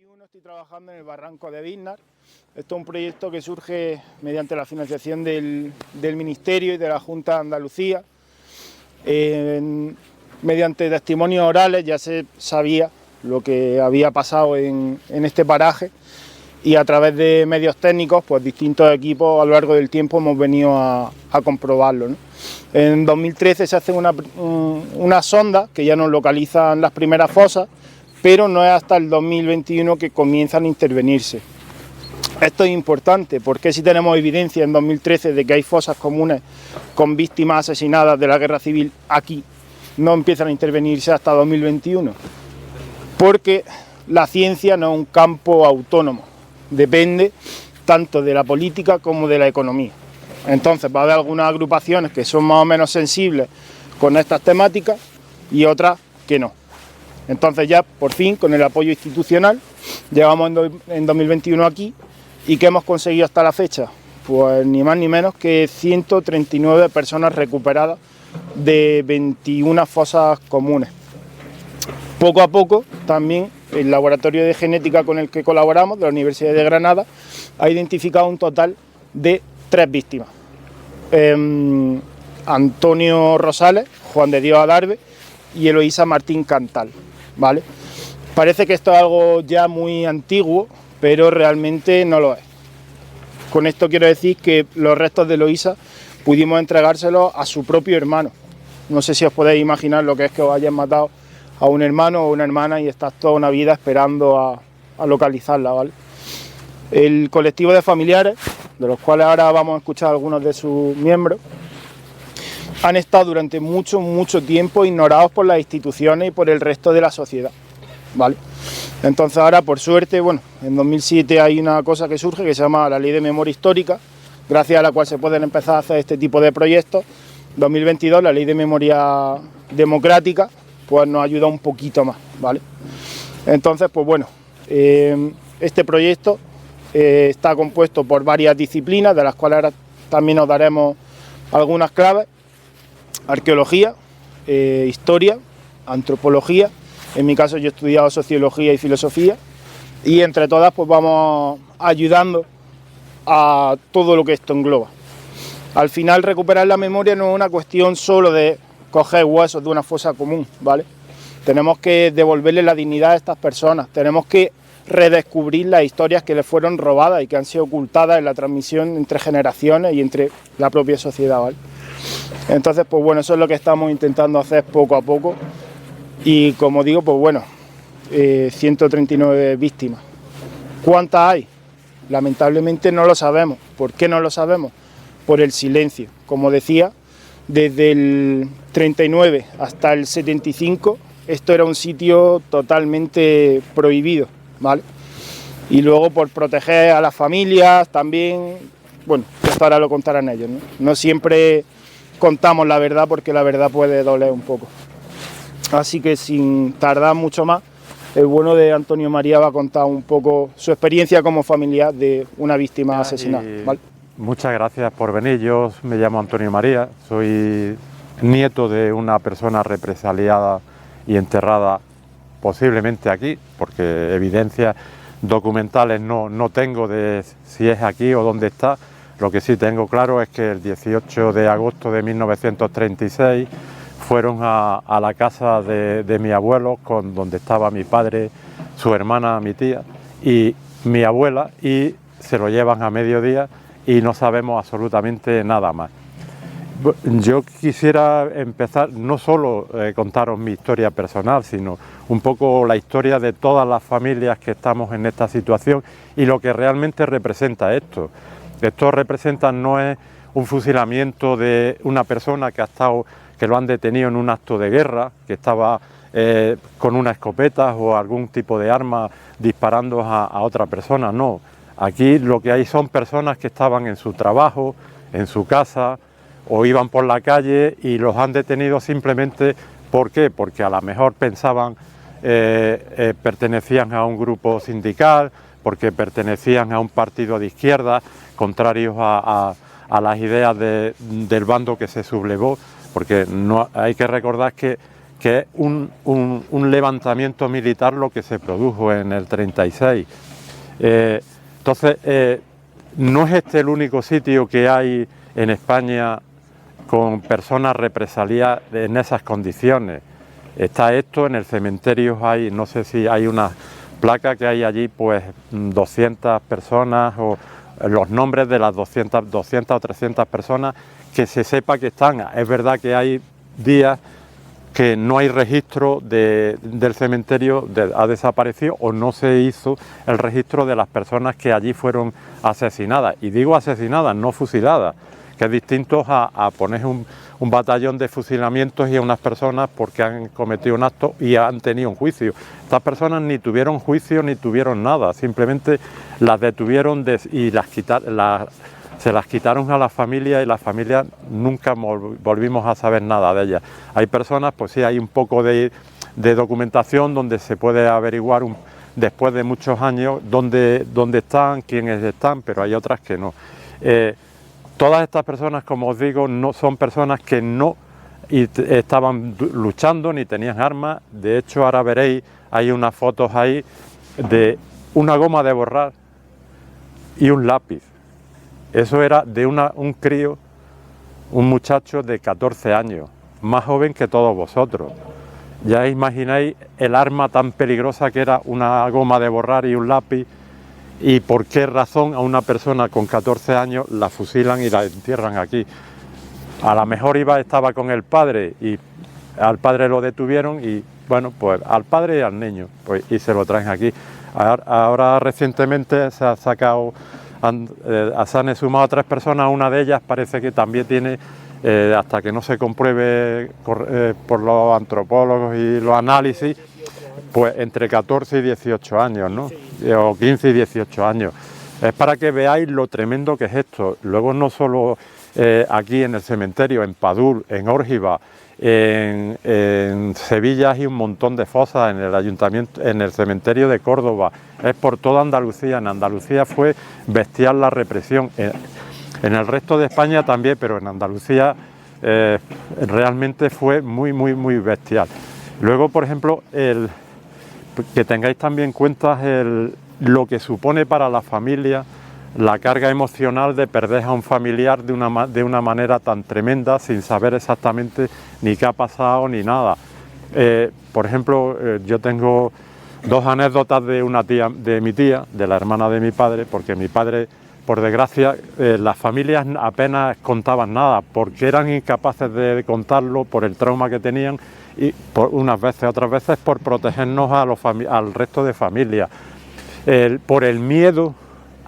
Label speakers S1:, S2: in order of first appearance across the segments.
S1: 2021 estoy trabajando en el Barranco de Biznar. Esto es un proyecto que surge mediante la financiación del Ministerio y de la Junta de Andalucía. Mediante testimonios orales ya se sabía lo que había pasado en este paraje, y a través de medios técnicos, pues distintos equipos a lo largo del tiempo hemos venido a comprobarlo, ¿no? En 2013 se hace una sonda que ya nos localizan las primeras fosas, pero no es hasta el 2021 que comienzan a intervenirse. Esto es importante porque si tenemos evidencia en 2013 de que hay fosas comunes con víctimas asesinadas de la guerra civil aquí, no empiezan a intervenirse hasta 2021, porque la ciencia no es un campo autónomo, depende tanto de la política como de la economía. Entonces va a haber algunas agrupaciones que son más o menos sensibles con estas temáticas y otras que no. Entonces ya por fin, con el apoyo institucional, llegamos en 2021 aquí. ¿Y qué hemos conseguido hasta la fecha? Pues ni más ni menos que 139 personas recuperadas de 21 fosas comunes. Poco a poco también el laboratorio de genética con el que colaboramos de la Universidad de Granada ha identificado un total de 3 víctimas. Antonio Rosales, Juan de Dios Adarve y Eloísa Martín Cantal, ¿vale? Parece que esto es algo ya muy antiguo, pero realmente no lo es. Con esto quiero decir que los restos de Eloísa pudimos entregárselos a su propio hermano. No sé si os podéis imaginar lo que es que os hayan matado a un hermano o una hermana y estás toda una vida esperando a localizarla, ¿vale? El colectivo de familiares, de los cuales ahora vamos a escuchar a algunos de sus miembros, han estado durante mucho tiempo ignorados por las instituciones y por el resto de la sociedad, ¿vale? Entonces ahora, por suerte, bueno, en 2007 hay una cosa que surge que se llama la Ley de Memoria Histórica, gracias a la cual se pueden empezar a hacer este tipo de proyectos. 2022, la Ley de Memoria Democrática, pues nos ayuda un poquito más, ¿vale? Entonces, pues bueno, este proyecto está compuesto por varias disciplinas, de las cuales ahora también os daremos algunas claves: arqueología, historia, antropología. En mi caso yo he estudiado sociología y filosofía, y entre todas pues vamos ayudando a todo lo que esto engloba. Al final, recuperar la memoria no es una cuestión solo de coger huesos de una fosa común, ¿vale? Tenemos que devolverle la dignidad a estas personas, tenemos que redescubrir las historias que les fueron robadas y que han sido ocultadas en la transmisión entre generaciones y entre la propia sociedad, ¿vale? Entonces, pues bueno, eso es lo que estamos intentando hacer poco a poco. Y como digo, pues bueno, 139 víctimas. ¿Cuántas hay? Lamentablemente no lo sabemos. ¿Por qué no lo sabemos? Por el silencio. Como decía, desde el 39 hasta el 75, esto era un sitio totalmente prohibido, ¿vale? Y luego por proteger a las familias también, bueno, esto ahora lo contarán ellos, ¿no? No siempre contamos la verdad porque la verdad puede doler un poco. Así que sin tardar mucho más, el bueno de Antonio María va a contar un poco su experiencia como familiar de una víctima asesinada, ¿vale?
S2: Muchas gracias por venir. Yo me llamo Antonio María, soy nieto de una persona represaliada y enterrada posiblemente aquí, porque evidencias documentales no tengo de si es aquí o dónde está. Lo que sí tengo claro es que el 18 de agosto de 1936 fueron a la casa de mi abuelo, donde estaba mi padre, su hermana, mi tía y mi abuela, y se lo llevan a mediodía y no sabemos absolutamente nada más. Yo quisiera empezar no solo contaros mi historia personal, sino un poco la historia de todas las familias que estamos en esta situación y lo que realmente representa esto. Esto representa, no es un fusilamiento de una persona que lo han detenido en un acto de guerra, que estaba con una escopeta o algún tipo de arma disparando a otra persona, no. Aquí lo que hay son personas que estaban en su trabajo, en su casa, o iban por la calle y los han detenido simplemente, ¿por qué? Porque a lo mejor pensaban, pertenecían a un grupo sindical, porque pertenecían a un partido de izquierda, contrarios a las ideas del bando que se sublevó, porque no hay que recordar que que es un levantamiento militar lo que se produjo en el 36. Entonces, no es este el único sitio que hay en España con personas represaliadas en esas condiciones. Está esto, en el cementerio hay, no sé si hay una placa que hay allí, pues 200 personas o los nombres de las 200 o 300 personas que se sepa que están. Es verdad que hay días que no hay registro del cementerio, ha desaparecido o no se hizo el registro de las personas que allí fueron asesinadas. Y digo asesinadas, no fusiladas, que es distinto a poner un batallón de fusilamientos y a unas personas porque han cometido un acto y han tenido un juicio. Estas personas ni tuvieron juicio ni tuvieron nada, simplemente las detuvieron y se las quitaron a la familia y la familia nunca volvimos a saber nada de ellas. Hay personas, pues sí, hay un poco de documentación donde se puede averiguar después de muchos años dónde están, quiénes están, pero hay otras que no. Todas estas personas, como os digo, no son personas que no estaban luchando ni tenían armas. De hecho, ahora veréis, hay unas fotos ahí de una goma de borrar y un lápiz. Eso era de un crío, un muchacho de 14 años, más joven que todos vosotros. Ya imagináis el arma tan peligrosa que era una goma de borrar y un lápiz, y por qué razón a una persona con 14 años la fusilan y la entierran aquí. A lo mejor estaba con el padre y al padre lo detuvieron y bueno, pues al padre y al niño, pues, y se lo traen aquí. Ahora recientemente se ha sacado, se han exhumado a 3 personas, una de ellas parece que también tiene, hasta que no se compruebe por los antropólogos y los análisis, pues entre 14 y 18 años, ¿no? O 15 y 18 años. Es para que veáis lo tremendo que es esto. Luego no solo aquí en el cementerio, en Padul, en Órgiva, en Sevilla hay un montón de fosas, en el ayuntamiento, en el cementerio de Córdoba, es por toda Andalucía. En Andalucía fue bestial la represión, en el resto de España también, pero en Andalucía realmente fue muy bestial. Luego, por ejemplo, que tengáis también en cuenta lo que supone para la familia la carga emocional de perder a un familiar de una manera tan tremenda, sin saber exactamente ni qué ha pasado ni nada. Por ejemplo, yo tengo 2 anécdotas de mi tía, de la hermana de mi padre, porque mi padre, por desgracia, las familias apenas contaban nada, porque eran incapaces de contarlo por el trauma que tenían, y unas veces, otras veces por protegernos al resto de familias, por el miedo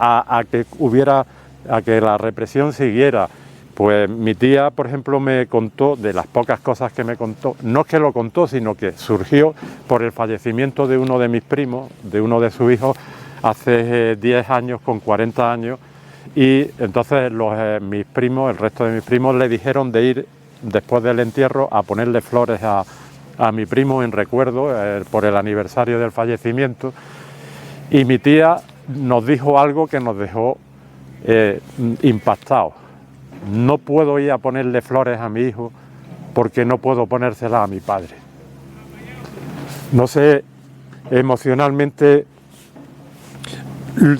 S2: a que la represión siguiera. Pues mi tía, por ejemplo, me contó, de las pocas cosas que me contó, no es que lo contó, sino que surgió por el fallecimiento de uno de mis primos, de uno de sus hijos, hace 10 años, con 40 años, y entonces mis primos, el resto de mis primos, le dijeron de ir después del entierro a ponerle flores a mi primo en recuerdo por el aniversario del fallecimiento, y mi tía nos dijo algo que nos dejó impactados. No puedo ir a ponerle flores a mi hijo porque no puedo ponérselas a mi padre. No sé emocionalmente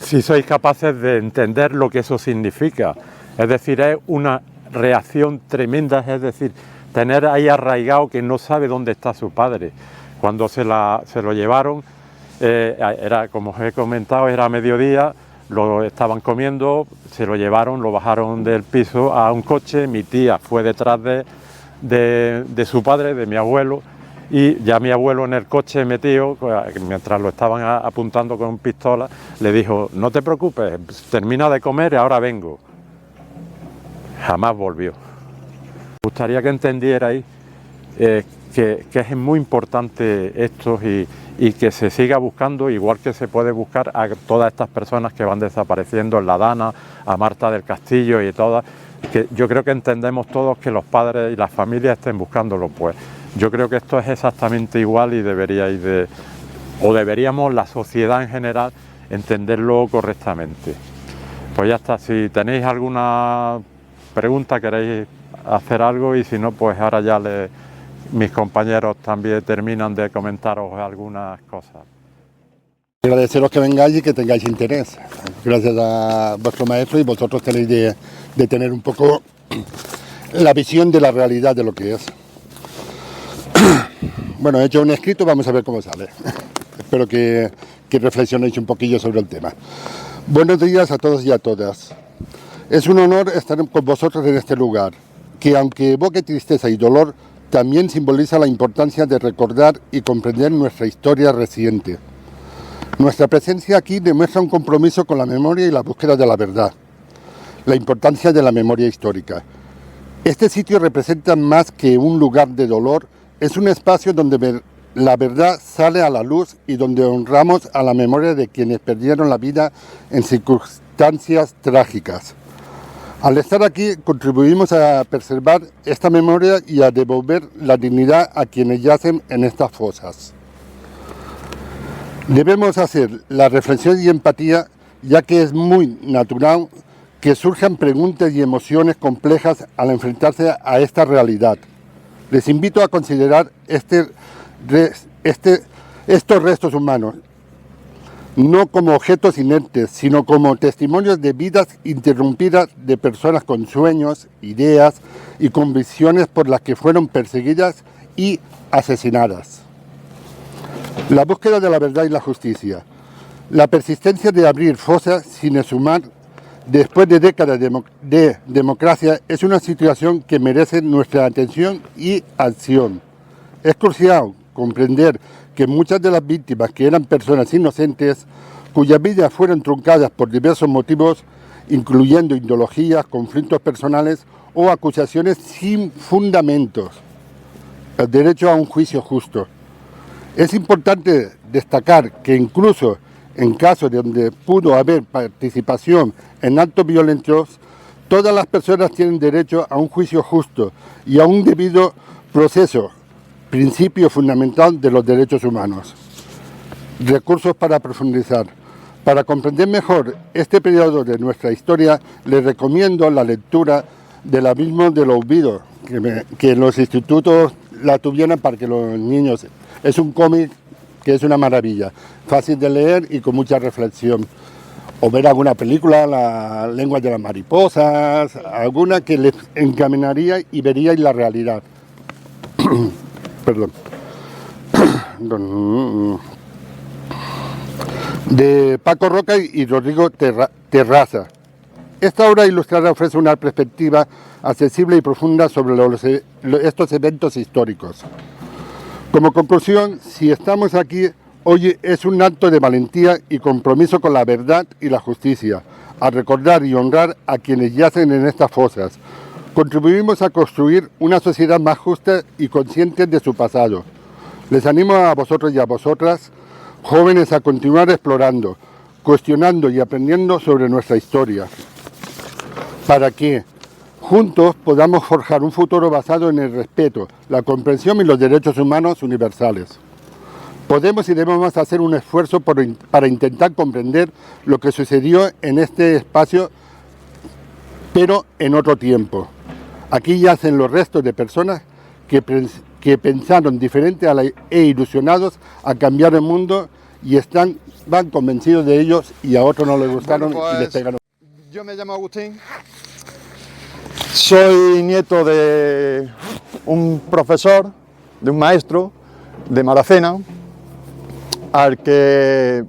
S2: si sois capaces de entender lo que eso significa. Es decir, es una reacción tremenda, es decir, tener ahí arraigado que no sabe dónde está su padre. Cuando se lo llevaron, era, como os he comentado, era mediodía, lo estaban comiendo, se lo llevaron, lo bajaron del piso a un coche, mi tía fue detrás de su padre, de mi abuelo, y ya mi abuelo en el coche metido, mientras lo estaban apuntando con pistola, le dijo: no te preocupes, termina de comer y ahora vengo. Jamás volvió. Me gustaría que entendierais que es muy importante esto y que se siga buscando, igual que se puede buscar a todas estas personas que van desapareciendo, en La Dana, a Marta del Castillo y todas, que yo creo que entendemos todos que los padres y las familias estén buscándolo. Pues yo creo que esto es exactamente igual y deberíamos la sociedad en general entenderlo correctamente. Pues ya está, si tenéis alguna pregunta, queréis hacer algo, y si no, pues ahora ya mis compañeros también terminan de comentaros algunas cosas.
S3: Agradeceros que vengáis y que tengáis interés. Gracias a vuestro maestro, y vosotros tenéis de tener un poco la visión de la realidad de lo que es. Bueno, he hecho un escrito, vamos a ver cómo sale. Espero que reflexionéis un poquillo sobre el tema. Buenos días a todos y a todas. Es un honor estar con vosotros en este lugar, que aunque evoque tristeza y dolor, también simboliza la importancia de recordar y comprender nuestra historia reciente. Nuestra presencia aquí demuestra un compromiso con la memoria y la búsqueda de la verdad, la importancia de la memoria histórica. Este sitio representa más que un lugar de dolor, es un espacio donde la verdad sale a la luz y donde honramos a la memoria de quienes perdieron la vida en circunstancias trágicas. Al estar aquí contribuimos a preservar esta memoria y a devolver la dignidad a quienes yacen en estas fosas. Debemos hacer la reflexión y empatía, ya que es muy natural que surjan preguntas y emociones complejas al enfrentarse a esta realidad. Les invito a considerar estos restos humanos no como objetos inertes, sino como testimonios de vidas interrumpidas de personas con sueños, ideas y convicciones por las que fueron perseguidas y asesinadas. La búsqueda de la verdad y la justicia. La persistencia de abrir fosas sin exhumar después de décadas de democracia es una situación que merece nuestra atención y acción. Es crucial comprender que muchas de las víctimas que eran personas inocentes, cuyas vidas fueron truncadas por diversos motivos, incluyendo ideologías, conflictos personales o acusaciones sin fundamentos. El derecho a un juicio justo. Es importante destacar que incluso en casos donde pudo haber participación en actos violentos, todas las personas tienen derecho a un juicio justo y a un debido proceso, principio fundamental de los derechos humanos. Recursos para profundizar. Para comprender mejor este periodo de nuestra historia, les recomiendo la lectura del Abismo del Olvido, que los institutos la tuvieran para que los niños... Es un cómic que es una maravilla, fácil de leer y con mucha reflexión. O ver alguna película, La lengua de las mariposas, alguna que les encaminaría y veríais la realidad. Perdón. De Paco Roca y Rodrigo Terraza. Esta obra ilustrada ofrece una perspectiva accesible y profunda sobre estos eventos históricos. Como conclusión, si estamos aquí, hoy es un acto de valentía y compromiso con la verdad y la justicia, a recordar y honrar a quienes yacen en estas fosas. Contribuimos a construir una sociedad más justa y consciente de su pasado. Les animo a vosotros y a vosotras, jóvenes, a continuar explorando, cuestionando y aprendiendo sobre nuestra historia, para que juntos podamos forjar un futuro basado en el respeto, la comprensión y los derechos humanos universales. Podemos y debemos hacer un esfuerzo para intentar comprender lo que sucedió en este espacio, pero en otro tiempo. Aquí yacen los restos de personas que pensaron diferente e ilusionados a cambiar el mundo y van convencidos de ellos y a otros no les gustaron.
S4: Bueno, pues,
S3: y les pegaron.
S4: Yo me llamo Agustín, soy nieto de un profesor, de un maestro de Maracena, al que,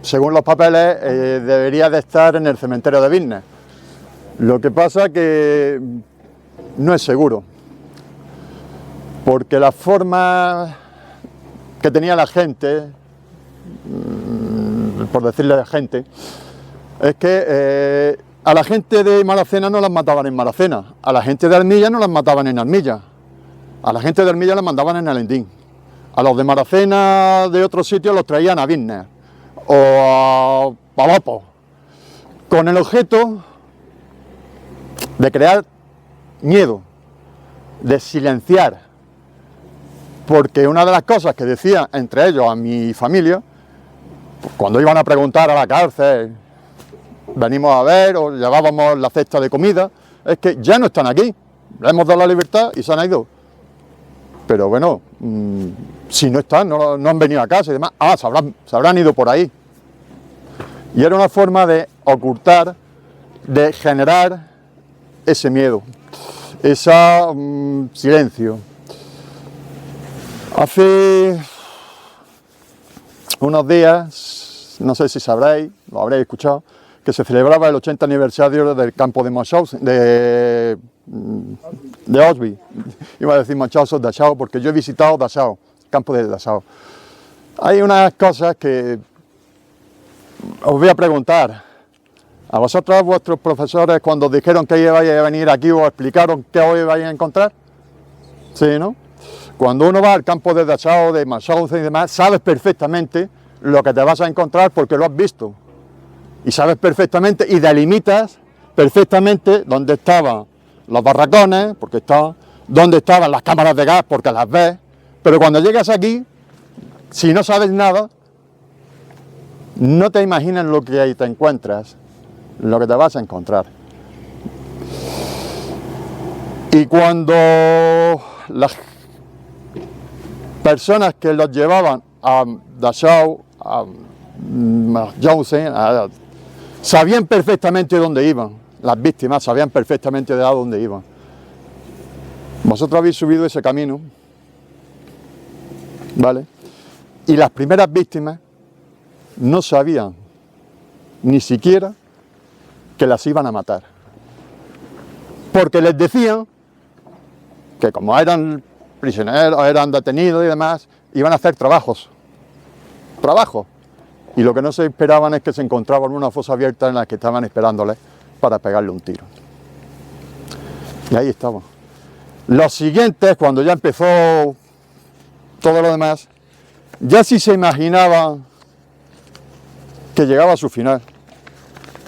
S4: según los papeles, debería de estar en el cementerio de Bisnes. Lo que pasa que no es seguro, porque la forma que tenía la gente, por decirle a la gente, es que a la gente de Maracena no las mataban en Maracena, a la gente de Armilla no las mataban en Armilla, a la gente de Armilla las mandaban en Alendín, a los de Maracena de otros sitios los traían a Bisnes o a Pavapo, con el objeto de crear miedo, de silenciar, porque una de las cosas que decían entre ellos a mi familia, cuando iban a preguntar a la cárcel, venimos a ver o llevábamos la cesta de comida, es que ya no están aquí, les hemos dado la libertad y se han ido. Pero bueno, si no están, no han venido a casa y demás, se habrán ido por ahí. Y era una forma de ocultar, de generar ese miedo, ese silencio. Hace unos días, no sé si sabréis, lo habréis escuchado, que se celebraba el 80 aniversario del campo de Mauthausen, de Auschwitz. Iba a decir Mauthausen, Dachau, porque yo he visitado Dachau, el campo de Dachau. Hay unas cosas que os voy a preguntar. ¿A vosotros, vuestros profesores, cuando os dijeron que ibais a venir aquí, os explicaron qué os ibais a encontrar? Sí, ¿no? Cuando uno va al campo de Dachau, de Mauthausen y demás, sabes perfectamente lo que te vas a encontrar porque lo has visto. Y sabes perfectamente y delimitas perfectamente dónde estaban los barracones, porque dónde estaban las cámaras de gas, porque las ves. Pero cuando llegas aquí, si no sabes nada, no te imaginas lo que ahí te encuentras, lo que te vas a encontrar. Y cuando las personas que los llevaban a Dachau, a Mauthausen, sabían perfectamente dónde iban, las víctimas sabían perfectamente de dónde iban. Vosotros habéis subido ese camino, ¿vale? Y las primeras víctimas no sabían ni siquiera que las iban a matar, porque les decían que como eran prisioneros, eran detenidos y demás, iban a hacer trabajos, y lo que no se esperaban es que se encontraban en una fosa abierta en la que estaban esperándoles para pegarle un tiro. Y ahí estaban. Los siguientes, cuando ya empezó todo lo demás, ya sí se imaginaban que llegaba a su final.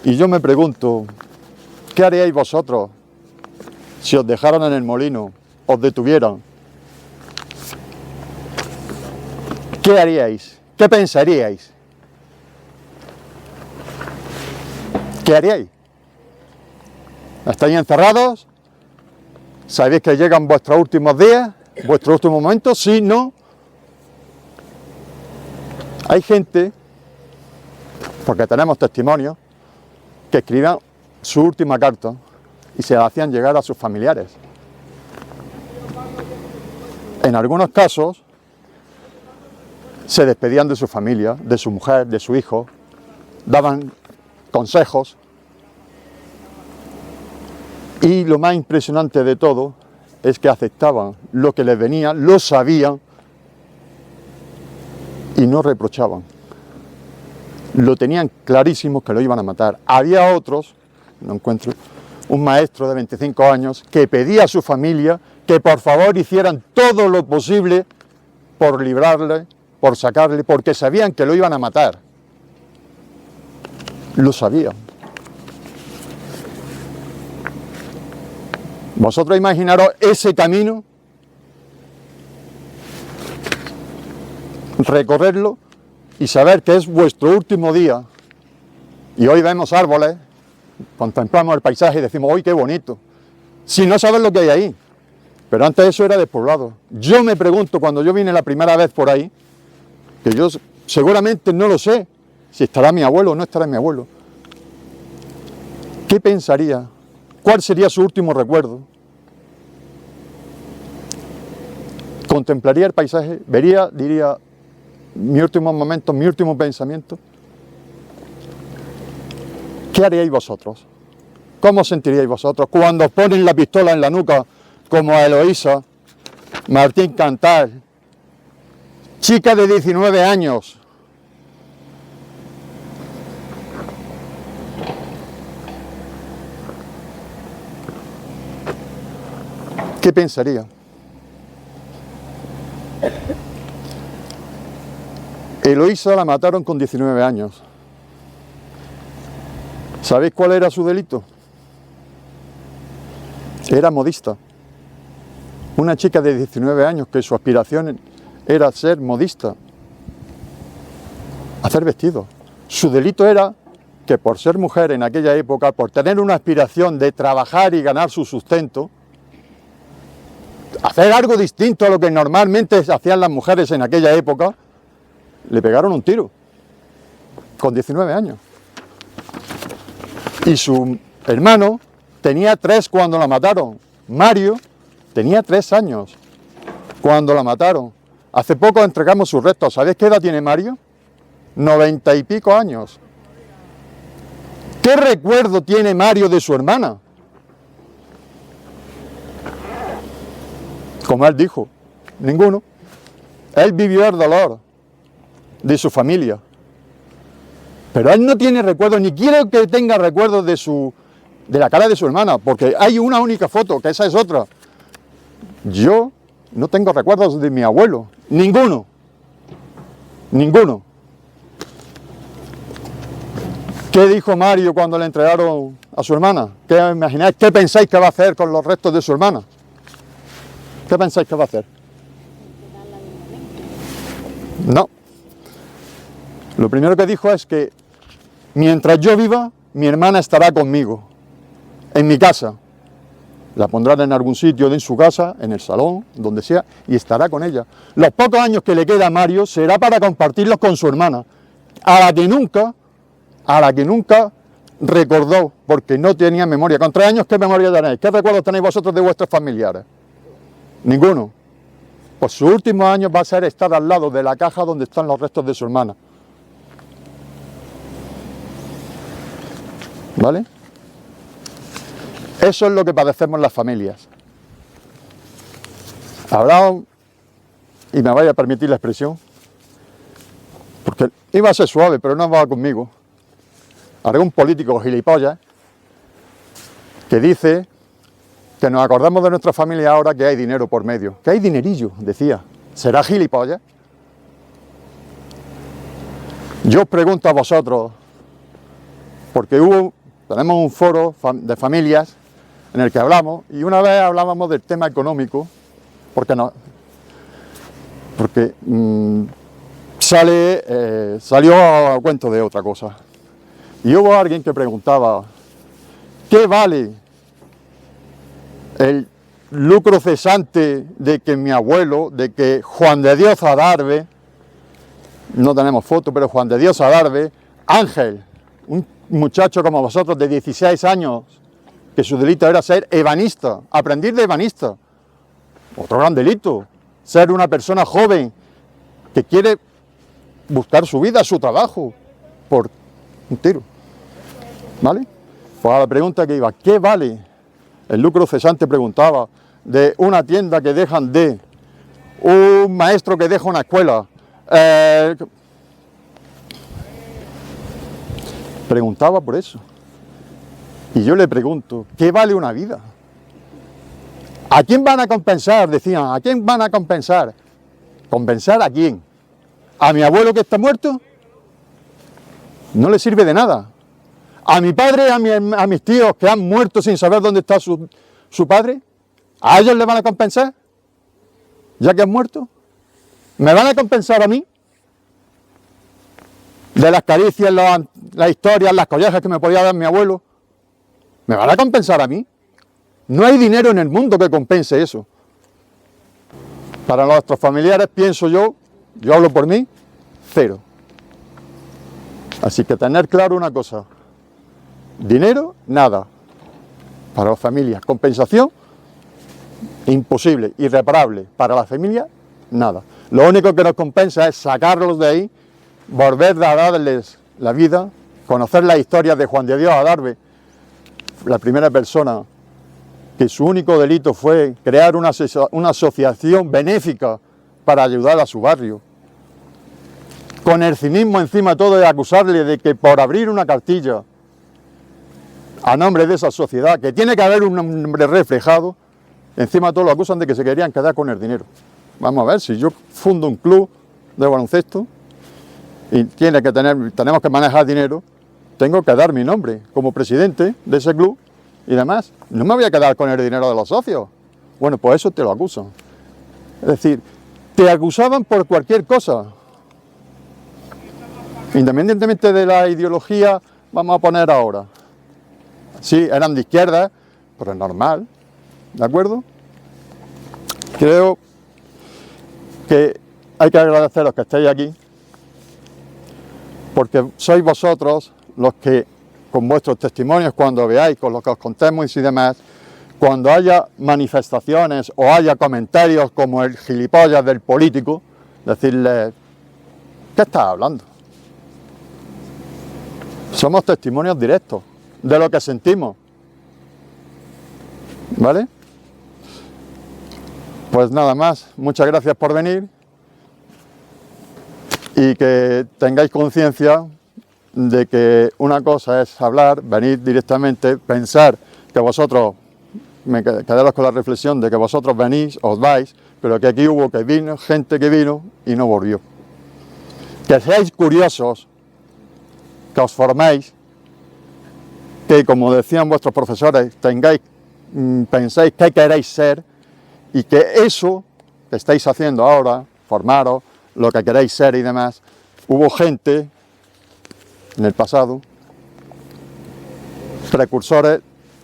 S4: Y yo me pregunto, ¿qué haríais vosotros si os dejaran en el molino, os detuvieran? ¿Qué haríais? ¿Qué pensaríais? ¿Qué haríais? ¿Estáis encerrados? ¿Sabéis que llegan vuestros últimos días? ¿Vuestros últimos momentos? Sí, no. Hay gente, porque tenemos testimonios, que escribían su última carta y se la hacían llegar a sus familiares. En algunos casos se despedían de su familia, de su mujer, de su hijo, daban consejos. Y lo más impresionante de todo es que aceptaban lo que les venía, lo sabían y no reprochaban. Lo tenían clarísimo que lo iban a matar. Había otros, no encuentro, un maestro de 25 años que pedía a su familia que por favor hicieran todo lo posible por librarle, por sacarle, porque sabían que lo iban a matar. Lo sabían. Vosotros imaginaros ese camino, recorrerlo y saber que es vuestro último día. Y hoy vemos árboles, contemplamos el paisaje y decimos, ¡uy, qué bonito! Si no sabes lo que hay ahí. Pero antes eso era despoblado. Yo me pregunto, cuando yo vine la primera vez por ahí, que yo seguramente no lo sé, si estará mi abuelo o no estará mi abuelo. ¿Qué pensaría? ¿Cuál sería su último recuerdo? Contemplaría el paisaje, vería, diría, mi último momento, mi último pensamiento. ¿Qué haríais vosotros? ¿Cómo sentiríais vosotros cuando os ponen la pistola en la nuca, como a Eloísa Martín Cantal, chica de 19 años? ¿Qué pensaría? Eloísa la mataron con 19 años. ¿Sabéis cuál era su delito? Era modista. Una chica de 19 años que su aspiración era ser modista, hacer vestidos. Su delito era que por ser mujer en aquella época, por tener una aspiración de trabajar y ganar su sustento, hacer algo distinto a lo que normalmente hacían las mujeres en aquella época, le pegaron un tiro, con 19 años. Y su hermano tenía 3 cuando la mataron. Mario tenía 3 años cuando la mataron. Hace poco entregamos sus restos. ¿Sabéis qué edad tiene Mario? 90 y pico años. ¿Qué recuerdo tiene Mario de su hermana? Como él dijo, ninguno. Él vivió el dolor de su familia. Pero él no tiene recuerdos, ni quiere que tenga recuerdos de la cara de su hermana, porque hay una única foto, que esa es otra. Yo no tengo recuerdos de mi abuelo, ninguno. Ninguno. ¿Qué dijo Mario cuando le entregaron a su hermana? ¿Qué imagináis? ¿Qué pensáis que va a hacer con los restos de su hermana? ¿Qué pensáis que va a hacer? No. Lo primero que dijo es que mientras yo viva, mi hermana estará conmigo, en mi casa. La pondrán en algún sitio de su casa, en el salón, donde sea, y estará con ella. Los pocos años que le queda a Mario será para compartirlos con su hermana, a la que nunca recordó, porque no tenía memoria. Con 3 años, ¿qué memoria tenéis? ¿Qué recuerdos tenéis vosotros de vuestros familiares? Ninguno. Pues sus últimos años va a ser estar al lado de la caja donde están los restos de su hermana. ¿Vale? Eso es lo que padecemos las familias. Habrá, y me vaya a permitir la expresión, porque iba a ser suave, pero no va conmigo. Habrá un político gilipollas que dice que nos acordamos de nuestra familia ahora que hay dinero por medio. Que hay dinerillo, decía. ¿Será gilipollas? Yo os pregunto a vosotros, porque tenemos un foro de familias en el que hablamos, y una vez hablábamos del tema económico, porque salió a cuento de otra cosa. Y hubo alguien que preguntaba, ¿qué vale el lucro cesante de que mi abuelo, de que Juan de Dios Adarve, no tenemos foto, pero Juan de Dios Adarve, Ángel, un muchacho como vosotros de 16 años, que su delito era ser ebanista, aprendiz de ebanista, otro gran delito, ser una persona joven que quiere buscar su vida, su trabajo, por un tiro, ¿vale? Pues a la pregunta que iba, ¿qué vale el lucro cesante? Preguntaba, de una tienda que dejan de, un maestro que deja una escuela, preguntaba por eso. Y yo le pregunto, ¿qué vale una vida? ¿A quién van a compensar? Decían, ¿a quién van a compensar? ¿Compensar a quién? ¿A mi abuelo que está muerto? No le sirve de nada. ¿A mi padre, a mis tíos que han muerto sin saber dónde está su padre? ¿A ellos le van a compensar? ¿Ya que han muerto? ¿Me van a compensar a mí? De las caricias, las historias, las collejas que me podía dar mi abuelo. ¿Me van a compensar a mí? No hay dinero en el mundo que compense eso. Para nuestros familiares, pienso yo hablo por mí, 0. Así que tener claro una cosa, dinero, nada. Para las familias, compensación, imposible, irreparable. Para la familia, nada. Lo único que nos compensa es sacarlos de ahí, volver a darles la vida, conocer la historia de Juan de Dios Adarve, la primera persona que su único delito fue crear una asociación benéfica para ayudar a su barrio. Con el cinismo encima todo de acusarle de que por abrir una cartilla a nombre de esa sociedad, que tiene que haber un nombre reflejado, encima todo lo acusan de que se querían quedar con el dinero. Vamos a ver, si yo fundo un club de baloncesto y tenemos que manejar dinero, tengo que dar mi nombre como presidente de ese club y demás. No me voy a quedar con el dinero de los socios. Bueno, pues eso te lo acusan. Es decir, te acusaban por cualquier cosa. Independientemente de la ideología, vamos a poner ahora. Sí, eran de izquierda, pero es normal, ¿de acuerdo? Creo que hay que agradeceros que estéis aquí, porque sois vosotros los que, con vuestros testimonios, cuando veáis, con lo que os contemos y demás, cuando haya manifestaciones o haya comentarios como el gilipollas del político, decirle, ¿qué estás hablando? Somos testimonios directos de lo que sentimos, ¿vale? Pues nada más, muchas gracias por venir y que tengáis conciencia de que una cosa es hablar, venir directamente, pensar que vosotros, quedaros con la reflexión de que vosotros venís, os vais, pero que aquí hubo gente que vino y no volvió. Que seáis curiosos, que os forméis, que como decían vuestros profesores, penséis qué queréis ser y que eso que estáis haciendo ahora, formaros, lo que queréis ser y demás, hubo gente en el pasado, precursores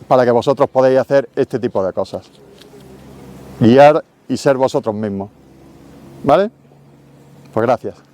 S4: para que vosotros podáis hacer este tipo de cosas. Guiar y ser vosotros mismos. ¿Vale? Pues gracias.